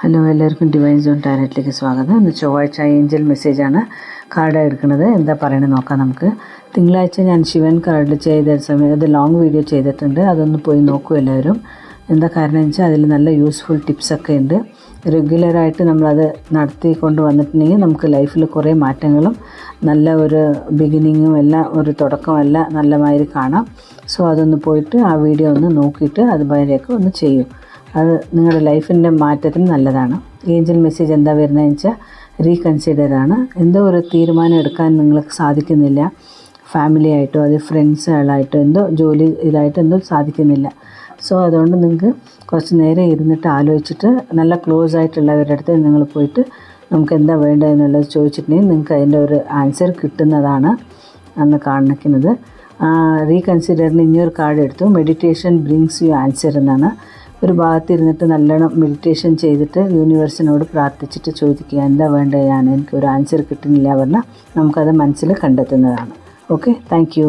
Hello, എല്ലാവർക്കും divine zone ടാരറ്റിലേക്ക് സ്വാഗതം. ഇന്ന് ചൊവ്വാഴ്ച ഏഞ്ചൽ മെസ്സേജാണ് കാർഡ് എടുക്കുന്നത്. എന്താ പറയണത് നോക്കാം നമുക്ക്. തിങ്കളാഴ്ച ഞാൻ ശിവൻ കാർഡ് ചെയ്ത സമയം അത് ലോങ് വീഡിയോ ചെയ്തിട്ടുണ്ട്. അതൊന്ന് പോയി നോക്കൂ എല്ലാവരും. എന്താ കാരണം എന്ന് വെച്ചാൽ അതിൽ നല്ല യൂസ്ഫുൾ ടിപ്സൊക്കെ ഉണ്ട്. റെഗുലറായിട്ട് നമ്മളത് നടത്തിക്കൊണ്ട് വന്നിട്ടുണ്ടെങ്കിൽ നമുക്ക് ലൈഫിൽ കുറേ മാറ്റങ്ങളും നല്ല ഒരു ബിഗിനിങ്ങും എല്ലാം ഒരു തുടക്കമെല്ലാം നല്ലമാതിരി കാണാം. സോ അതൊന്ന് പോയിട്ട് ആ വീഡിയോ ഒന്ന് നോക്കിയിട്ട് അതുമാതിരിയൊക്കെ ഒന്ന് ചെയ്യും. അത് നിങ്ങളുടെ ലൈഫിൻ്റെ മാറ്റത്തിന് നല്ലതാണ്. ഏഞ്ചൽ മെസ്സേജ് എന്താ വരുന്നതെന്ന് വെച്ചാൽ റീകൺസിഡറാണ്. എന്തോ ഒരു തീരുമാനം എടുക്കാൻ നിങ്ങൾക്ക് സാധിക്കുന്നില്ല, ഫാമിലി ആയിട്ടോ അത് ഫ്രണ്ട്സുകളായിട്ടോ എന്തോ ജോലി ഇതായിട്ട് എന്തോ സാധിക്കുന്നില്ല. സോ അതുകൊണ്ട് നിങ്ങൾക്ക് കുറച്ച് നേരം ഇരുന്നിട്ട് ആലോചിച്ചിട്ട് നല്ല ക്ലോസ് ആയിട്ടുള്ളവരുടെ അടുത്ത് നിങ്ങൾ പോയിട്ട് നമുക്ക് എന്താ വേണ്ടതെന്നുള്ളത് ചോദിച്ചിട്ടുണ്ടെങ്കിൽ നിങ്ങൾക്ക് അതിൻ്റെ ഒരു ആൻസർ കിട്ടുന്നതാണ് അന്ന് കാണിക്കുന്നത്. റീകൺസിഡറിന് ഇനിയൊരു കാർഡ് എടുത്തു. മെഡിറ്റേഷൻ ബ്രിങ്സ് യു ആൻസർ എന്നാണ്. ഒരു ഭാഗത്തിരുന്നിട്ട് നല്ലോണം മെഡിറ്റേഷൻ ചെയ്തിട്ട് യൂണിവേഴ്സിനോട് പ്രാർത്ഥിച്ചിട്ട് ചോദിക്കുക എന്താ വേണ്ടത്, എനിക്കൊരു ആൻസർ കിട്ടുന്നില്ല പറഞ്ഞാൽ നമുക്കത് മനസ്സിൽ കണ്ടെത്തുന്നതാണ്. Okay, thank you.